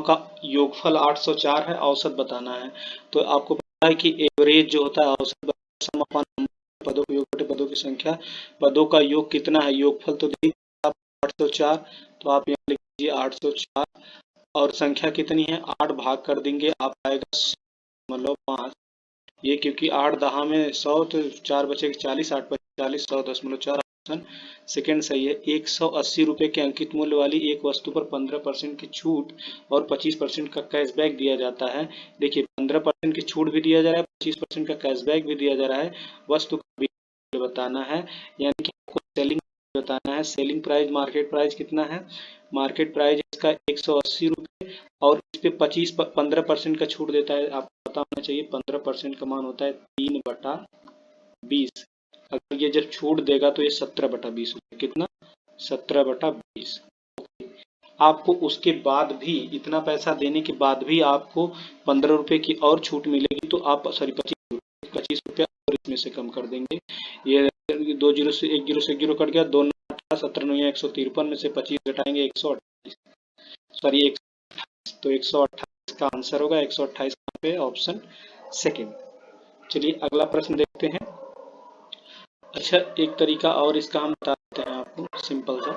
का योगफल 804 है, औसत बताना है। तो आपको पता है कि एवरेज जो होता है औसत सम अपॉन नंबर पदों का योग बटे पदों की संख्या, पदों का योग कितना है, योगफल तो देखिए आप 804, तो आप यहाँ लिख लीजिए 804 और संख्या कितनी है 8 भाग कर देंगे आप आएगा 5। ये क्योंकि 8 दहा में 100 तो 4 बचे 40, 8 बचे 40, 100.4 ऑप्शन सेकेंड सही है। 180 रुपए के अंकित मूल्य वाली एक वस्तु पर 15% की छूट और 25% का कैशबैक दिया जाता है। देखिए 15% की छूट भी दिया जा रहा है, 25% का कैशबैक भी दिया जा रहा है। वस्तु का मूल्य बताना है, यानी कि आपको सेलिंग बताना है। सेलिंग प्राइस मार्केट प्राइस कितना है, मार्केट प्राइस इसका 180 रुपये और इस पे 15% का छूट देता है। आपको पता होना चाहिए 15% का मान होता है 3/20। अगर ये जब छूट देगा तो ये 17/20 होगा। कितना, 17/20। आपको उसके बाद भी इतना पैसा देने के बाद भी आपको 15 रुपए की और छूट मिलेगी, तो आप सॉरी 25 रुपया और इसमें से कम कर देंगे। ये 2 जीरो से 1 जीरो से 1 जीरो कट गया, 2 17 9 153 में से 25 घटाएंगे 128, सॉरी 128, तो 128 का आंसर होगा 128 पे ऑप्शन सेकंड। चलिए अगला प्रश्न देखते हैं। अच्छा एक तरीका और इसका हम बता देते हैं आपको, सिंपल सा।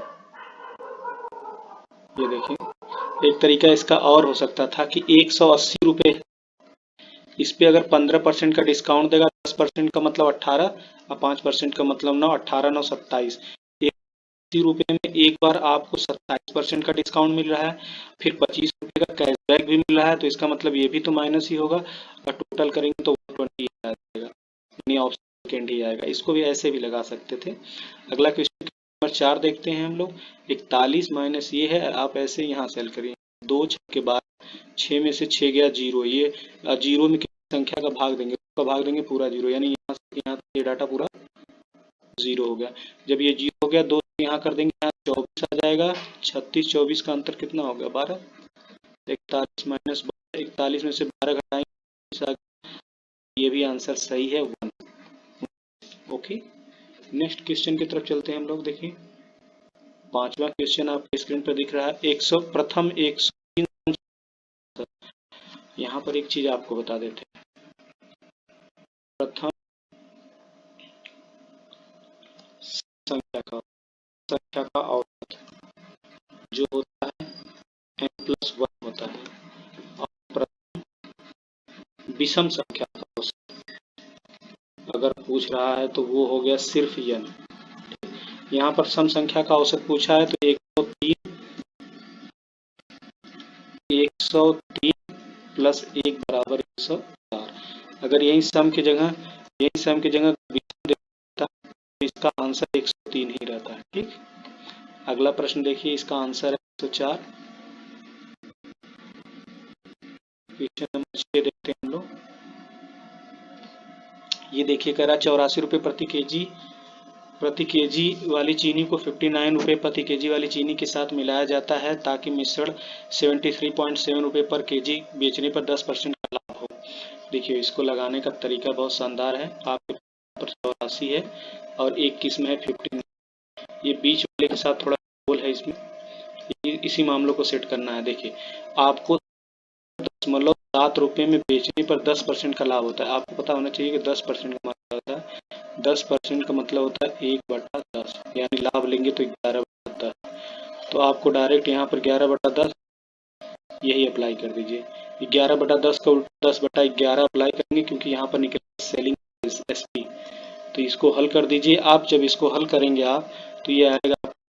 ये देखिए एक तरीका इसका और हो सकता था कि 180 रुपये, इस पे अगर 15% का डिस्काउंट देगा, 10% का मतलब 18 और 5% का मतलब 9, 18 9 27, 80 रुपये में एक बार आपको 27% का डिस्काउंट मिल रहा है, फिर 25 रुपये का कैशबैक भी मिल रहा है, तो इसका मतलब ये भी तो माइनस ही होगा और टोटल करेंगे तो 120 आ जाएगा, यानी ऑप्शन सेकेंड ही आएगा। इसको भी ऐसे भी लगा सकते थे। अगला क्वेश्चन नंबर 4 देखते हैं हम लोग। 41 माइनस ये है, आप ऐसे यहाँ सेल करिए, 2 6 के बाद 6 में से 6 गया 0, ये 0 में किसी संख्या का भाग देंगे, उसका भाग देंगे पूरा 0, यानी यहाँ से यहाँ तक ये डाटा पूरा 0 हो गया। जब ये 0 हो गया 2 यहाँ कर देंगे, यहाँ 24 आ जाएगा, 36 24 का अंतर कितना हो गया 12, 41 माइनस 41 में से 12 घटाएंगे, ये भी आंसर सही है 1। ओके, नेक्स्ट क्वेश्चन की तरफ चलते हैं हम लोग। देखिए 5वां क्वेश्चन आपके स्क्रीन पर दिख रहा है। 103 यहाँ पर एक चीज आपको बता देते हैं, प्रथम संख्या का औसत जो होता है n+1 होता है, और प्रथम विषम संख्या का औसत अगर पूछ रहा है तो वो हो गया सिर्फ n। यहाँ पर सम संख्या का औसत पूछा है तो 103 प्लस 1 बराबर 104। अगर यही सम की जगह विषम देता तो इसका आंसर 103 ही रहता है। ठीक, अगला प्रश्न देखिए, इसका आंसर है 104। क्वेश्चन नंबर 6 देखते हैं हम लोग। ये देखिए कह रहा 84 रुपये प्रति केजी वाली चीनी को 59 रुपये प्रति केजी वाली चीनी के साथ मिलाया जाता है ताकि मिश्रण 73.7 रुपये पर केजी बेचने पर 10% का लाभ हो। देखिए इसको लगाने का तरीका बहुत शानदार है। आपके पर 84 है और एक किस्म है 59, ये बीच वाले के साथ थोड़ा गोल है, इसमें इसी मामलों को सेट करना है। देखिए आपको 7 रुपये में बेचने पर 10% का लाभ होता है। आपको पता होना चाहिए कि 10% का मतलब होता है 10% का मतलब होता है 1/10, यानी लाभ लेंगे तो 11/10। तो आपको डायरेक्ट यहाँ पर 11/10 यही अप्लाई कर दीजिए। 11/10 का उल्टा 10/11 अप्लाई करेंगे क्योंकि यहाँ पर निकला सेलिंग एसपी। तो इसको हल कर दीजिए आप। जब इसको हल करेंगे आप तो ये आएगा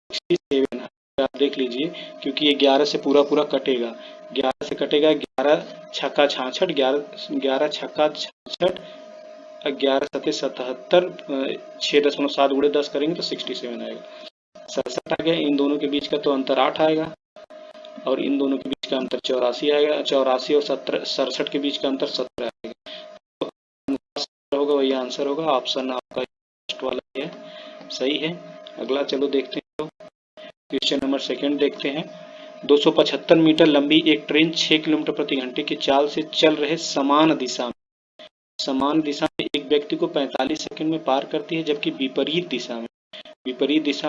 67। आप देख लीजिए क्योंकि ये 11 से पूरा कटेगा, 11 से कटेगा, 11 छक्का 66, 11 छक्का 66, 11 सत्ते 77, 6.7 गुणे 10 करेंगे तो 67 आएगा। 67 आ गया। इन दोनों के बीच का तो अंतर 8 आएगा और इन दोनों के बीच का अंतर 84 आएगा। 84 और 67 के बीच का अंतर 17 आएगा। तो होगा वही आंसर होगा। ऑप्शन आपका फर्स्ट वाला है, सही है। अगला चलो देखते हैं, क्वेश्चन नंबर 2 देखते हैं। 275 मीटर लंबी एक ट्रेन 6 किलोमीटर प्रति घंटे की चाल से चल रहे समान दिशा में एक व्यक्ति को 45 सेकंड में पार करती है, जबकि विपरीत दिशा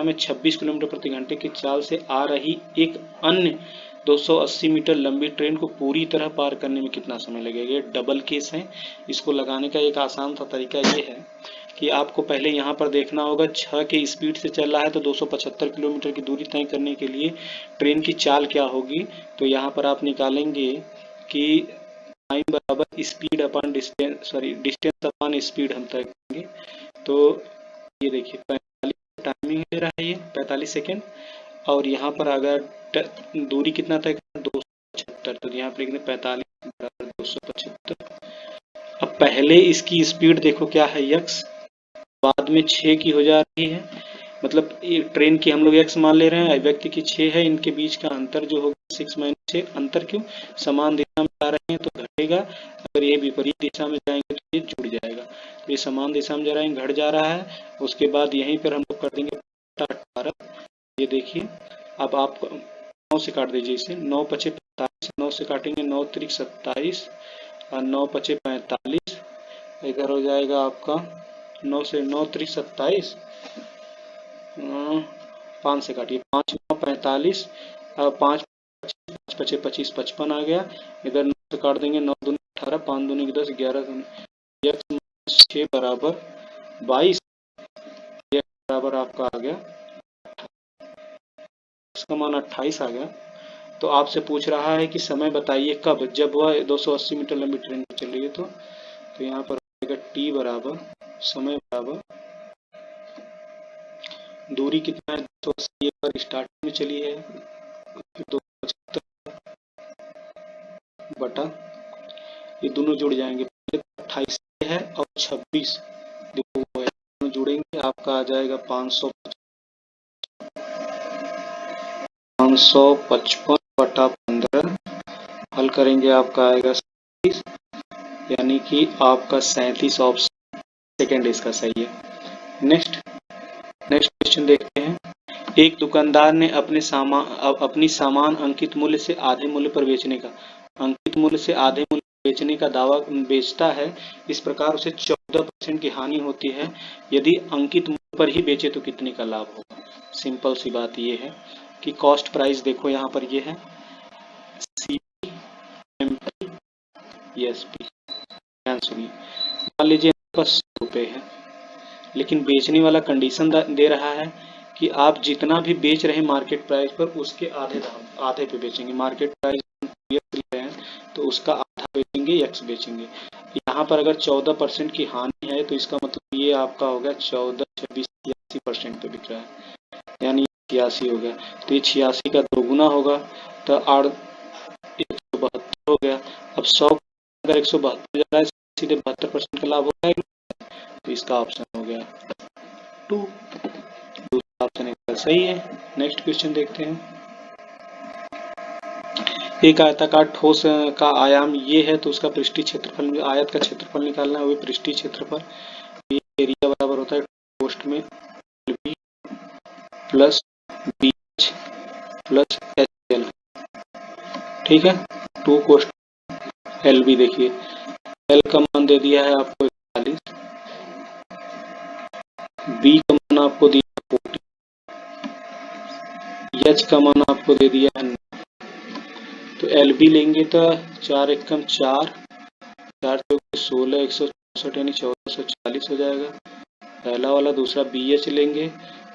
में 26 किलोमीटर प्रति घंटे की चाल से आ रही एक अन्य 280 मीटर लंबी ट्रेन को पूरी तरह पार करने में कितना समय लगेगा। ये डबल केस है। इसको लगाने का एक आसान सा तरीका ये है कि आपको पहले यहाँ पर देखना होगा 6 के स्पीड से चल रहा है तो 275 किलोमीटर की दूरी तय करने के लिए ट्रेन की चाल क्या होगी। तो यहाँ पर आप निकालेंगे कि टाइम बराबर speed upon distance, sorry distance upon speed हम तय करेंगे। तो ये देखिए 45 टाइमिंग ले रहा है ये 45 सेकेंड, और यहाँ पर अगर दूरी कितना तय करना 275, तो यहाँ पर लिखने 45 बराबर 275। अब पहले इसकी स्पीड देखो क्या है x, बाद में 6 की हो जा रही है, मतलब ये ट्रेन की हम लोग x मान ले रहे हैं, व्यक्ति की 6 है, इनके बीच का अंतर जो होगा 6 - 6। अंतर क्यों, समान दिशा में जा रहे हैं तो घटेगा, अगर ये विपरीत दिशा में जाएंगे तो ये जुड़ जाएगा। तो ये समान दिशा में जा रहा है, घट जा रहा है। उसके बाद यहीं पर हम लोग कर देंगे 18। ये देखिए अब आप 9 से काट दीजिए इसे, 9 × 5 = 45, 9 से काटेंगे 9 × 3 = 27 और 9 × 5 = 45। इधर हो जाएगा आपका 9 से 9 × 3 = 27, 5 से काटिए 5 × 9 = 45, 5 × 5 = 25, 55 आ गया। इधर 9 से काट देंगे, 9 दूनी 18, 5 दूनी 10, 11 दूनी x - 6 बराबर 22, x बराबर आपका आ गया, इसका मान 28 आ गया। तो आपसे पूछ रहा है कि समय बताइए कब, जब वह 280 मीटर लंबी ट्रेन चल रही है। तो यहाँ पर आएगा t बराबर समय बराबर दूरी कितना है 280 पर स्टार्टिंग में चली है 275 बटा, ये दोनों जुड़ जाएंगे, 28 है और 26 देखो दोनों जुड़ेंगे, आपका आ जाएगा 555 बटा 15, हल करेंगे आपका आएगा 37, यानी कि आपका 37 ऑप्शन सेकेंड इसका सही है। नेक्स्ट क्वेश्चन देखते हैं। एक दुकानदार ने अपनी सामान अंकित मूल्य से आधे मूल्य पर बेचने का, अंकित मूल्य से आधे मूल्य बेचने का दावा बेचता है। इस प्रकार उसे 14% की हानि होती है। यदि अंकित मूल्य पर ही बेचे तो कितने का लाभ होगा। सिंपल सी बात ये है कि कॉस्ट प्राइस देखो यहाँ पर ये है CMP ESP। ध्यान सुनिए, मान लीजिए आपका 100 रुपये है, लेकिन बेचने वाला कंडीशन दे रहा है कि आप जितना भी बेच रहे हैं मार्केट प्राइस पर उसके आधे पे बेचेंगे। मार्केट प्राइस ले रहे हैं तो उसका आधा बेचेंगे, x बेचेंगे। यहाँ पर अगर 14% की हानि है तो इसका मतलब ये आपका होगा 14, 26, 86% पे बिक रहा है, यानी 86 हो गया। तो ये 86 का 2 गुना होगा तो 172 हो गया। अब 100 अगर 172 जा रहा है सीधे 72% का लाभ हो जाएगा, तो इसका ऑप्शन हो गया 2, दूसरा ऑप्शन इसका सही है। नेक्स्ट क्वेश्चन देखते हैं। एक आयताकार ठोस का आयाम ये है तो उसका पृष्ठीय क्षेत्रफल, आयत का क्षेत्रफल निकालना है, वो पृष्ठीय क्षेत्रफल। एरिया बराबर होता है कोष्ठ में LB plus BH plus HL, ठीक है। 2 कोष्ठ LB, देखिए L का मान दे दिया है आपको 41, B का मान आपको दिया 40, H का मान आपको दे दिया है। तो LB लेंगे तो 4 एकम 4, 4 चौके 16, 164 यानी 1440 हो जाएगा पहला वाला। दूसरा BH लेंगे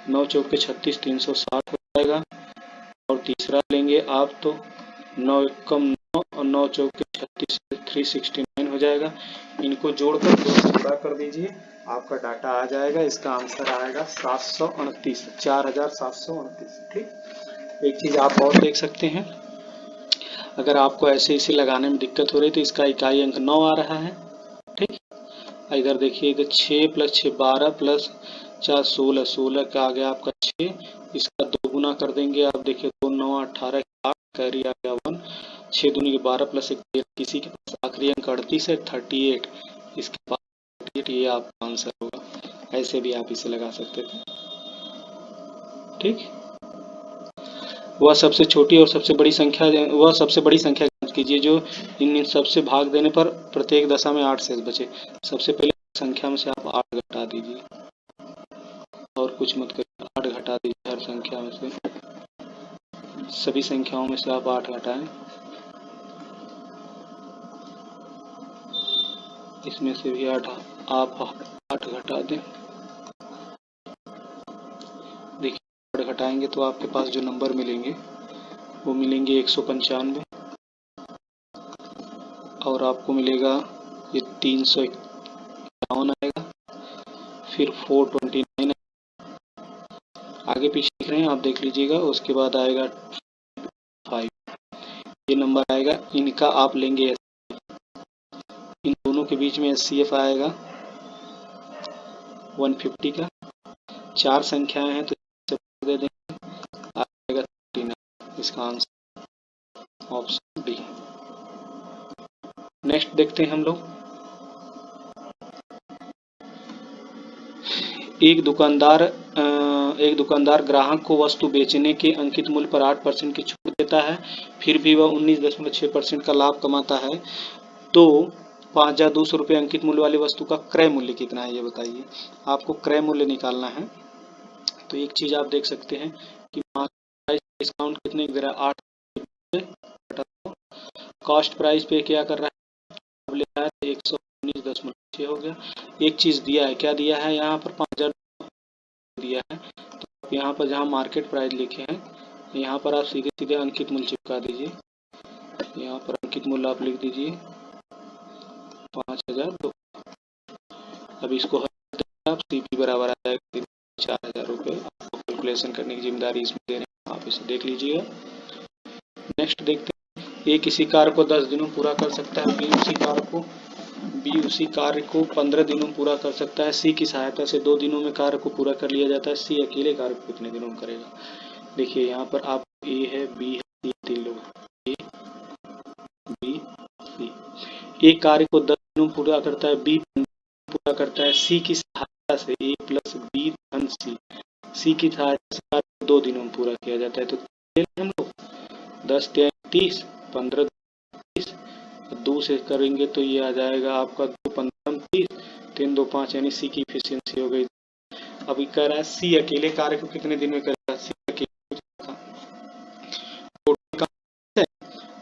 9 चौके 36, 360 हो जाएगा। और तीसरा लेंगे आप तो 9 एकम 9 और 9 चौके 36, 369 हो जाएगा। इनको जोड़कर 2 से गुणा कर दीजिए, आपका डाटा आ जाएगा। इसका आंसर आएगा 729, 4729। ठीक, एक चीज आप और देख सकते हैं, अगर आपको ऐसे इसे लगाने में दिक्कत हो रही तो इसका इकाई अंक 9 आ रहा है। ठीक, इधर देखिए, इधर 6 + 6 12 प्लस 4 16, 16 का आ गया आपका 6, इसका 2 गुना कर देंगे। आप देखिए 2 9 18 8 कैरी आ गया 1, 6 दूनी 12 प्लस 1 किसी के पास आखिरी अंक 38 है 38, इसके पास 38, ये आपका आंसर होगा। ऐसे भी आप इसे लगा सकते थे। ठीक, वह सबसे छोटी और सबसे बड़ी संख्या, वह सबसे बड़ी संख्या ज्ञात कीजिए जो इन सबसे भाग देने पर प्रत्येक दशा में 8 शेष बचे। सबसे पहले संख्या में से आप 8 घटा दीजिए और कुछ मत करिए, 8 घटा दीजिए हर संख्या में से। सभी संख्याओं में से आप 8 घटाएं, इसमें से भी 8 आप 8 घटा दें। देखिए 8 घटाएंगे तो आपके पास जो नंबर मिलेंगे वो मिलेंगे 195 और आपको मिलेगा ये 351 आएगा, फिर 429 आगे पीछे लिख रहे हैं आप देख लीजिएगा। उसके बाद आएगा 5, ये नंबर आएगा। इनका आप लेंगे, इन दोनों के बीच में HCF आएगा 150 का। 4 संख्याएं हैं तो दे देंगे, आएगा 39। इसका आंसर ऑप्शन डी। नेक्स्ट देखते हैं हम लोग। एक दुकानदार ग्राहक को वस्तु बेचने के अंकित मूल्य पर 8% की छूट देता है, फिर भी वह 19.6% का लाभ कमाता है, तो 5,200 रुपये अंकित मूल्य वाली वस्तु का क्रय मूल्य कितना है, ये बताइए। आपको क्रय मूल्य निकालना है। तो एक चीज आप देख सकते हैं कि डिस्काउंट कितने दे रहा है, 8। कॉस्ट प्राइस पे क्या कर रहा है, अब ले रहा है 119.6 हो गया। एक चीज दिया है, क्या दिया है, यहाँ पर 5,000 दिया है। तो यहाँ पर जहाँ मार्केट प्राइस लिखे हैं, यहाँ पर आप सीधे सीधे अंकित मूल्य चिपका दीजिए। यहाँ पर अंकित मूल्य आप लिख दीजिए 5,002। अब इसको आप CP बराबर आ जाएगा 4,000 रुपये। आपको कैलकुलेशन करने की जिम्मेदारी इसमें दे रहे हैं, आप इसे देख लीजिएगा। नेक्स्ट देखते हैं। A किसी कार्य को 10 दिनों में पूरा कर सकता है, B उसी कार्य को 15 दिनों में पूरा कर सकता है, C की सहायता से 2 दिनों में कार्य को पूरा कर लिया जाता है, C अकेले कार्य को कितने दिनों में करेगा। देखिए यहाँ पर आप A है, B है, C 3 लोग, A B C। एक कार्य को 10 दिनों में पूरा करता है, B पूरा करता है, C की सहायता से A प्लस B धन C की सहायता से 2 दिनों में पूरा किया जाता है। तो हम लोग 10 × 30, 15 30, 2 से करेंगे तो ये आ जाएगा आपका 2 15 30, 3 2 5, यानी C की इफिशियंसी हो गई। अभी कह रहा है C अकेले कार्य को कितने दिन में करेगा, C अकेले है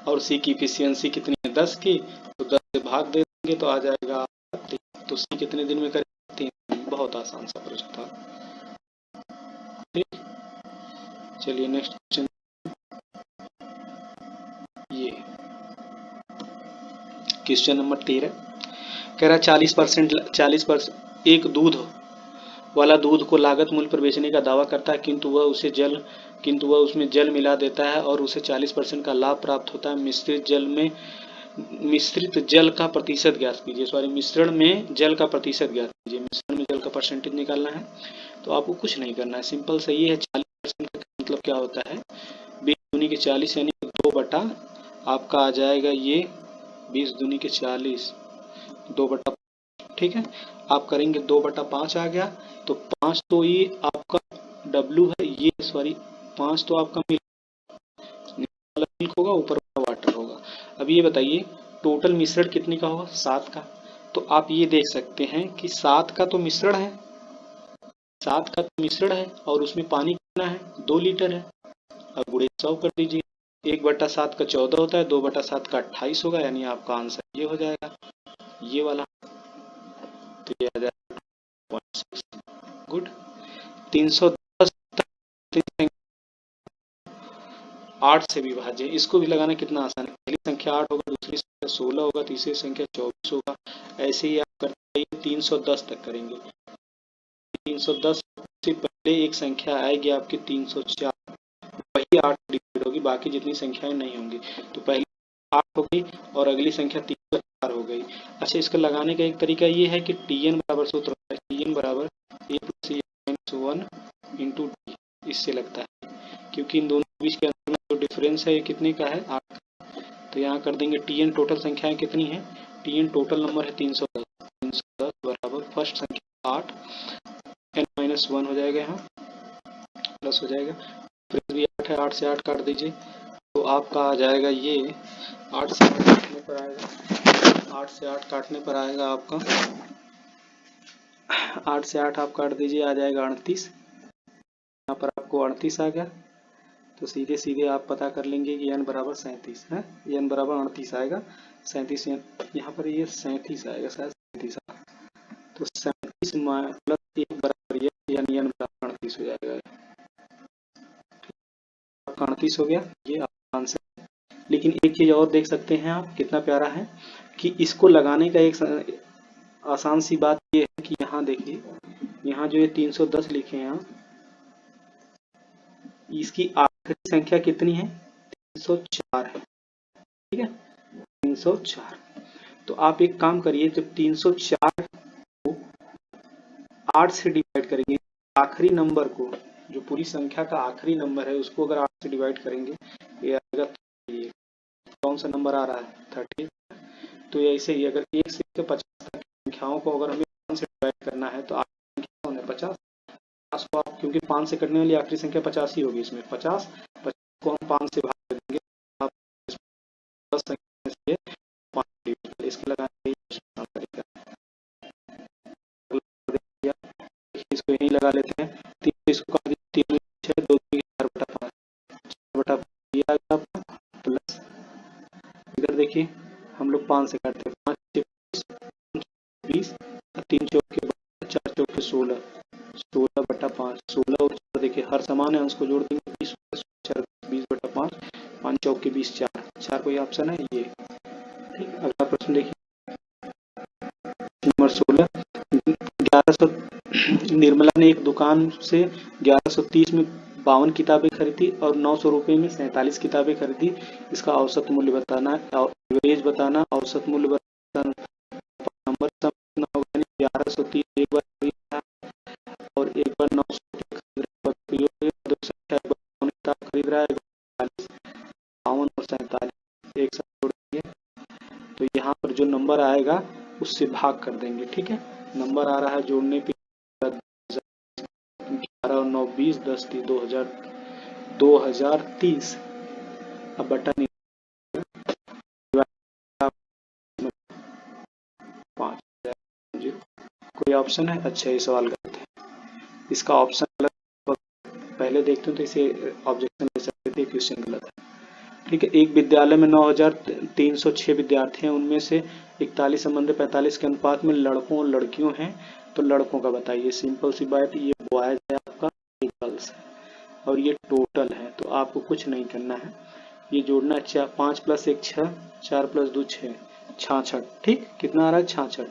और C की इफिशियंसी कितनी है 10 की, तो 10 से भाग दे देंगे तो आ जाएगा 3। तो C कितने दिन में करेगा, 3। बहुत आसान सा प्रश्न था। ठीक, चलिए नेक्स्ट क्वेश्चन। ये क्वेश्चन नंबर 13 कह रहा है 40% एक दूध वाला दूध को लागत मूल्य पर बेचने का दावा करता है, किंतु वह उसमें जल मिला देता है और उसे 40% का लाभ प्राप्त होता है। मिश्रित जल का प्रतिशत ज्ञात कीजिए। सॉरी, मिश्रण में जल का प्रतिशत ज्ञात कीजिए। मिश्रण में जल का परसेंटेज निकालना है। तो आपको कुछ नहीं करना है, सिंपल सही है। 40% का मतलब क्या होता है, 20 दूनी के 40 यानी 2 बटा आपका आ जाएगा ये 20 दूनी के 40, 2 बटा, ठीक है। आप करेंगे 2 बटा 5 आ गया, तो 5 तो ये आपका W है, ये सॉरी 5 तो आपका मिल्क होगा, ऊपर वाटर होगा। अब ये बताइए टोटल मिश्रण कितने का होगा, 7 का। तो आप ये देख सकते हैं कि 7 का तो मिश्रण है, 7 का तो मिश्रण है और उसमें पानी कितना है, 2 लीटर है। अब गुणे 100 कर दीजिए, 1 बटा 7 का 14 होता है, 2 बटा 7 का 28 होगा, यानी आपका आंसर ये हो जाएगा, ये वाला। तो ये आ जाएगा 0.6। गुड। 310 8 से विभाज्य, इसको भी लगाना कितना आसान है। पहली संख्या 8 होगा, दूसरी संख्या 16 होगा, तीसरी संख्या 24 होगा। ऐसे ही आप करते हैं 310 तक करेंगे। 310 से पहले एक संख्या आएगी आपकी 304, वही 8 डिवाइड होगी, बाकी जितनी संख्याएं नहीं होंगी। तो पहली 8 हो गई और अगली संख्या 304 हो गई। अच्छा, इसका लगाने का एक तरीका ये है कि Tn बराबर सूत्र है, Tn बराबर a + a - 1 इंटू डी, इससे लगता है, क्योंकि इन दोनों के बीच के अंतर में जो डिफरेंस है ये कितने का है, 8। तो यहाँ कर देंगे Tn टोटल संख्याएं कितनी है, Tn टोटल नंबर है 310। 310 बराबर फर्स्ट संख्या 8 n-1 हो जाएगा, यहाँ प्लस हो जाएगा, फिर भी 8 है, 8 से 8 काट दीजिए तो आपका आ जाएगा ये 8 से 8 काटने पर आएगा, 8 से 8 काटने पर आएगा आपका 8 से 8 आप काट दीजिए, आ जाएगा 38। यहाँ पर आपको 38 आ गया। तो सीधे सीधे आप पता कर लेंगे कि n बराबर 37 है, n बराबर 38 आएगा, 37 यहाँ पर ये 37 आएगा, शायद 37 तो 37 प्लस 1 बराबर ये यानी n बराबर 38 हो जाएगा। 38 हो गया, ये आंसर। लेकिन एक चीज और देख सकते हैं आप, कितना प्यारा है कि इसको लगाने का एक आसान सी बात ये है कि यहाँ देखिए, यहाँ जो ये 310 लिखे हैं आप, इसकी आखिरी संख्या कितनी है, 304 है, ठीक है, 304। तो आप एक काम करिए, जब 304 को 8 से डिवाइड करेंगे, आखिरी नंबर को, जो पूरी संख्या का आखिरी नंबर है उसको अगर 8 से डिवाइड करेंगे, ये आएगा, कौन सा नंबर आ रहा है, 30। तो ऐसे ही अगर 1 से 50 तक संख्याओं को अगर हमें 5 से डिवाइड करना है तो आखिरी संख्या है 50 को आप, क्योंकि 5 से कटने वाली आखिरी संख्या 50 ही होगी, इसमें 50 को हम 5 से भाग देंगे, आप 10 संख्या से 5 इसके लगाएंगे, इसको यही लगा लेते हैं, 3 इसको काट दीजिए, 3 6 2 4/5 4/5 ये आ गया आपका, प्लस इधर देखिए हम लोग 5 से काटते हैं, 5 20 3 चौके 4 चौके 16 16/5 16 और 4 देखिए हर समान है, अंश को जोड़ देंगे, 20 4 20/5 5 चौके 20 4 कोई ऑप्शन है ये, ठीक। अगला प्रश्न देखिए नंबर 16, 1100 निर्मला ने एक दुकान से 1130 में 52 किताबें खरीदी और 900 रुपए में 47 किताबें खरीदी, इसका औसत मूल्य बताना, एवरेज बताना, औसत मूल्य बताना, नंबर कितना होगा, 1130 एक बार और एक बार 900 किताब खरीद रहा है, 52 और 47 एक साथ जोड़ देंगे, तो यहाँ पर जो नंबर आएगा उससे भाग कर देंगे, ठीक है। नंबर आ रहा है जोड़ने पे 11 और 9 20 10 30 2030, अब बटा 5000, कोई ऑप्शन है, अच्छा ये सवाल करते हैं, इसका ऑप्शन गलत, पहले देखते हैं तो इसे ऑब्जेक्शन ले सकते थे, क्वेश्चन गलत है, ठीक है। एक विद्यालय में 9306 विद्यार्थी हैं, उनमें से 41 संबंध 45 के अनुपात में लड़कों और लड़कियों हैं, तो लड़कों का बताइए, सिंपल सी बात, ये बॉयज है आपका, गर्ल्स है, और ये टोटल है, तो आपको कुछ नहीं करना है, ये जोड़ना है, 5 + 1 6 4 + 2 6 66, ठीक, कितना आ रहा है 66,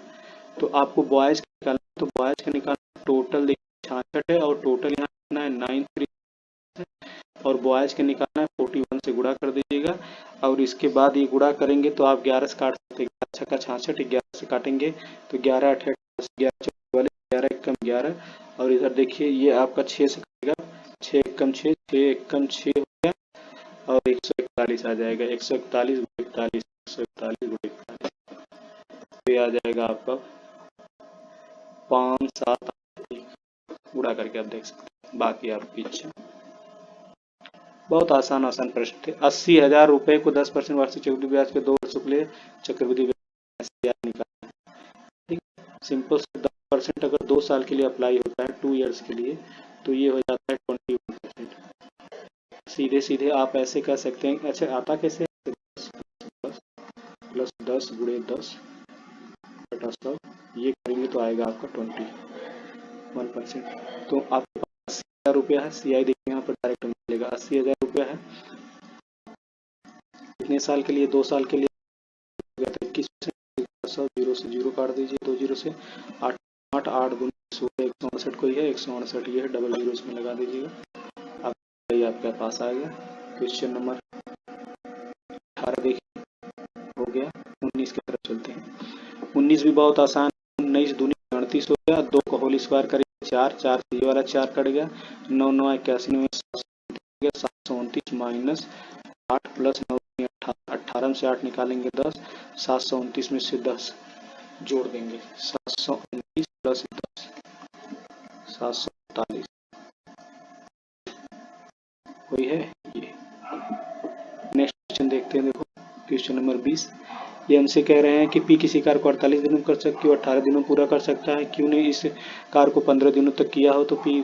तो आपको बॉयज का निकालना, तो बॉयज का निकालना, टोटल देखिए 66 है और टोटल यहाँ कितना है 93 और बॉयज के निकालना है 41 से गुणा कर दीजिएगा, और इसके बाद ये गुणा करेंगे तो आप 11 से काट सकते हैं, 11 का 66 11 से काटेंगे तो 11 8 11 वाले 11 एकम 11, और इधर देखिए ये आपका 6 से कटेगा, 6 एकम 6 6 एकम 6 हो गया और 141 आ जाएगा, 141 141 141 141, तो ये आ जाएगा आपका 5 7 गुणा करके आप देख सकते हैं, बाकी आपकी इच्छा। बहुत आसान प्रश्न थे। 80,000 रुपए को 10% वार्षिक चक्रवृद्धि ब्याज के 2 वर्षों के लिए चक्रवृद्धि ब्याज निकालना है, ठीक, सिंपल से 10% अगर 2 साल के लिए अप्लाई होता है, 2 इयर्स के लिए, तो ये हो जाता है 21%। सीधे सीधे आप ऐसे कर सकते हैं, अच्छा आता कैसे, प्लस 10 गुणे 10 बटा 100, ये करेंगे तो आएगा आपका 21%, तो आपके पास 80,000 रुपया है, CI देखिए यहाँ पर डायरेक्ट मिलेगा, 80,000 रुपया है, कितने साल के लिए, 2 साल के लिए, 21%, 0 से 0 काट दीजिए, 2 0 से 8 8 8 गुना 16 168 कोई है, 168 ये है, डबल 0 इसमें लगा दीजिएगा, आपके पास आ गया। क्वेश्चन नंबर 18 देखिए हो गया, 19 की तरफ चलते हैं। 19 भी बहुत आसान, 19 दूनी 38 हो गया, 2 को होल स्क्वायर करेंगे 4 4 ये वाला 4 कट गया, 9 9 81 में 729 माइनस 8 प्लस 9 18 में से 8 निकालेंगे 10, 729 में से 10 जोड़ देंगे, 729 प्लस 10 747, कोई है ये। नेक्स्ट क्वेश्चन देखते हैं, देखो क्वेश्चन नंबर 20, ये हमसे कह रहे हैं कि P किसी कार्य को 48 दिनों में कर सकती है, 18 दिनों में पूरा कर सकता है, क्यों नहीं इस कार्य को 15 दिनों तक किया हो, तो P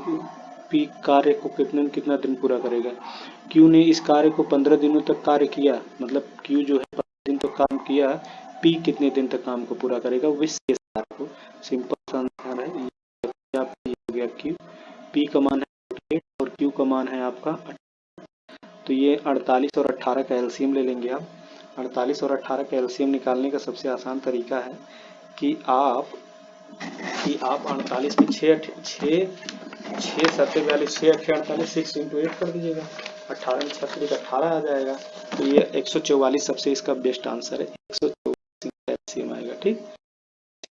पी कार्य को कितना दिन पूरा करेगा। क्यू ने इस कार्य को 15 दिनों तक कार्य किया, मतलब क्यू जो है 15 दिन तक काम किया, पी कितने दिन तक काम को पूरा करेगा विथ शेष कार्य को। सिंपल आंसर है ये आपका हो गया क्यू। पी का मान है 48 और क्यू का मान है आपका 18। तो ये 48 और 18 का एलसीएम ले लेंगे आप। 48 और 18 का एलसीएम निकालने का सबसे आसान तरीका है कि आप 48 में 6 सत्ते 42 6 अट्ठे 48 6 इंटू 8 कर दीजिएगा। 18 में 36 18 आ जाएगा। तो ये 144 सबसे इसका बेस्ट आंसर है। 144 एलसीएम आएगा। ठीक,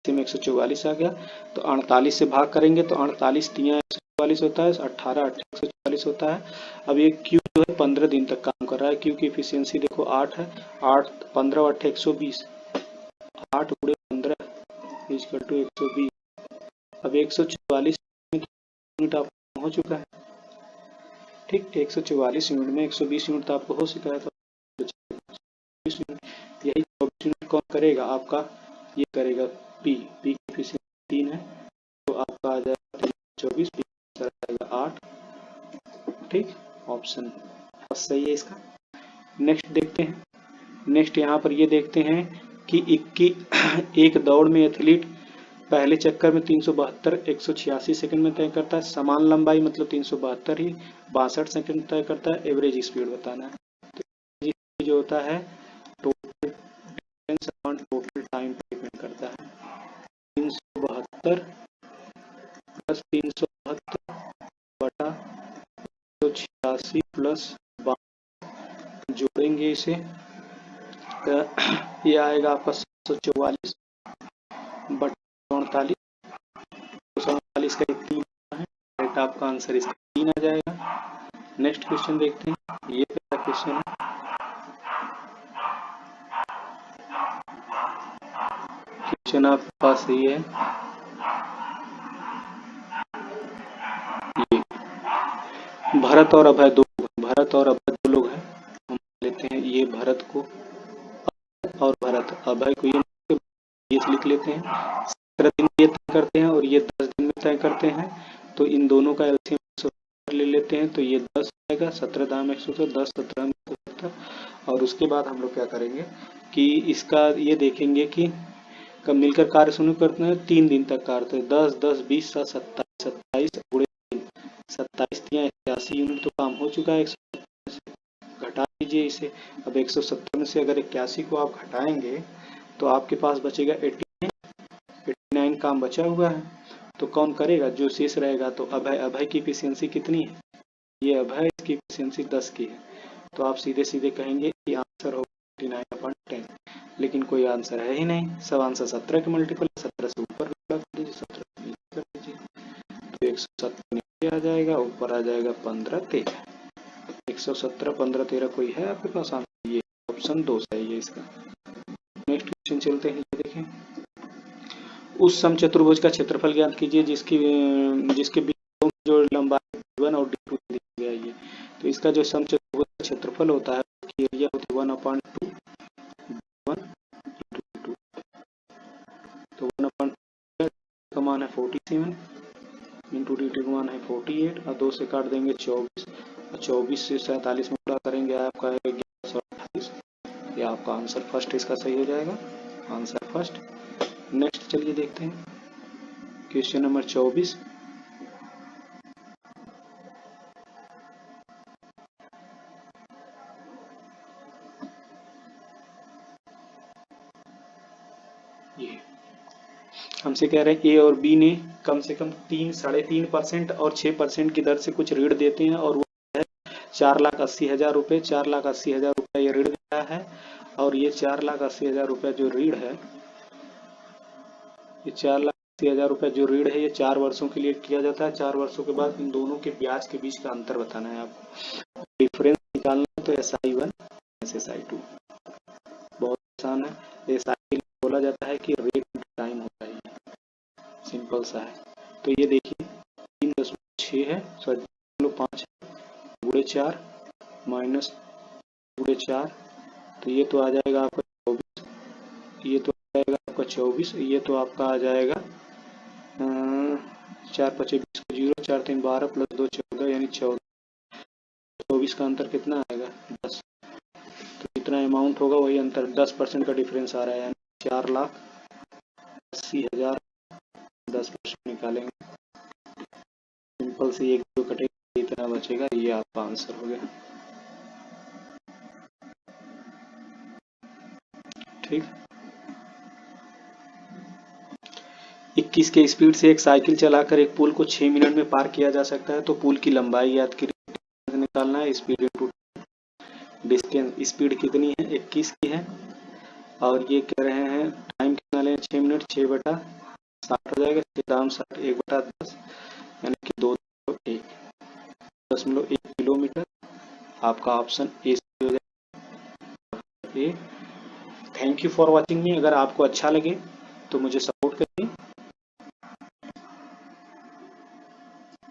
में 144 आ गया। तो 48 से भाग करेंगे तो 48 तिया 144 होता है, 18 8 144 होता है। अब ये क्यू जो है 15 दिन तक काम कर रहा है। क्यू की एफिशिएंसी देखो 8 है। 8 15 और 8 120, 8 गुणे 15 इक्वल टू 120। अब 144 यूनिट आपको हो चुका है। ठीक, 144 यूनिट में 120 यूनिट तो आपको हो चुका है। तो 24 यूनिट, यही 24 यूनिट कौन करेगा आपका, ये करेगा पी। पी की एफिशिएंसी 3 है तो आपका आ जाएगा 24, पी आ जाएगा 8। ठीक, ऑप्शन फर्स्ट सही है इसका। नेक्स्ट देखते हैं। नेक्स्ट यहाँ पर ये देखते हैं कि एक दौड़ में एथलीट पहले चक्कर में 372 186 सेकंड में तय करता है। समान लंबाई मतलब 372 ही 62 सेकंड तय करता है। एवरेज स्पीड बताना है। तो जो होता है total distance upon total time पे डिपेंड करता है। 372 प्लस 372 बटा 186 प्लस 62 जोड़ेंगे इसे तो ये आएगा आपका 744 बटा 48। 47 का 3 है, राइट आपका आंसर इसका 3 आ जाएगा। नेक्स्ट क्वेश्चन देखते हैं। ये पहला क्वेश्चन है। क्वेश्चन आपके पास ये है, ये भरत और अभय दो लोग हैं। हम लेते हैं ये भरत को और भरत अभय को ये लिख लेते हैं। 17 दिन ये तय करते हैं और ये 10 दिन में तय करते हैं। तो इन दोनों का एलसीएम ले लेते हैं। तो ये 10 आएगा, 17 दाम 170, 10 17 में 170। और उसके बाद हम लोग क्या करेंगे कि इसका ये देखेंगे कि कब मिलकर कार्य शुरू करते हैं। 3 दिन तक करते हैं। 10 10 20 27 27 गुणे 27 या 81 यूनिट तो काम हो चुका है। 170 से घटा दीजिए इसे। अब 170 में से अगर 81 को आप घटाएंगे तो आपके पास बचेगा 89 काम बचा हुआ है। तो कौन करेगा, जो शेष रहेगा। तो अभय की एफिशिएंसी कितनी है, ये अभय की एफिशिएंसी 10 की है। तो आप सीधे सीधे कहेंगे कि आंसर होगा 89/10। लेकिन कोई आंसर है ही नहीं। सब आंसर 17 के मल्टीपल, 17 से ऊपर कर दीजिए, 17 कर दीजिए तो 170 नीचे आ जाएगा, ऊपर आ जाएगा 15 13। 117 15 13 कोई है आपके पास आंसर, ये ऑप्शन 2 सही है इसका। नेक्स्ट क्वेश्चन चलते हैं। ये देखें, उस समचतुर्भुज का क्षेत्रफल ज्ञात कीजिए जिसके बीच जो लंबाई d1 और d2 दी गई है। तो इसका जो समचतुर्भुज का क्षेत्रफल होता है उसकी एरिया होती है 1/2 d1 × d2। तो 1/2 का मान है 47 इंटू d2 का मान है 48 और 2 से काट देंगे 24 और 24 से 47 में गुणा करेंगे आपका 1128। ये आपका आंसर फर्स्ट इसका सही हो जाएगा, आंसर फर्स्ट। नेक्स्ट चलिए देखते हैं क्वेश्चन नंबर 24। ये हमसे कह रहे हैं ए और बी ने कम से कम 3 3.5% और 6% की दर से कुछ ऋण देते हैं और वो है 4,80,000 रुपये। 4,80,000 रुपये ये ऋण दिया है और ये 4,80,000 रुपये जो ऋण है, ये 4,80,000 रुपये जो ऋण है ये 4 वर्षों के लिए किया जाता है। 4 वर्षों के बाद इन दोनों के ब्याज के बीच का अंतर बताना है आपको। डिफरेंस निकालना है तो SI1 SI2 बहुत आसान है। SI बोला जाता है कि रेट टाइम होता है, सिंपल सा है। तो ये देखिए 3.6 है, सॉरी 5 गुणे 4 माइनस गुणे 4, तो ये तो आ जाएगा आपका 24, ये तो आ जाएगा आपका 24, ये तो आपका आ जाएगा 4 5 20 को 0 4 3 12 प्लस 2 14 यानी 14, 24 का अंतर कितना आएगा 10। तो जितना अमाउंट होगा वही अंतर 10% का डिफरेंस आ रहा है, यानी 4,80,000 10% निकालेंगे, सिंपल से 1 2 कटेगा, इतना बचेगा। ये आपका आंसर हो गया। ठीक। 21 के स्पीड से एक साइकिल चलाकर एक पुल को 6 मिनट में पार किया जा सकता है, तो पुल की लंबाई याद कीजिए, निकालना है। स्पीड इनटू डिस्टेंस, स्पीड कितनी है 21 की है, और ये कह रहे हैं टाइम कितना लें 6 मिनट, 6/60 हो जाएगा, 6×60 1/10 यानी कि 2.1 किलोमीटर। आपका ऑप्शन ए हो जाएगा। थैंक यू फॉर वॉचिंग मी। अगर आपको अच्छा लगे तो मुझे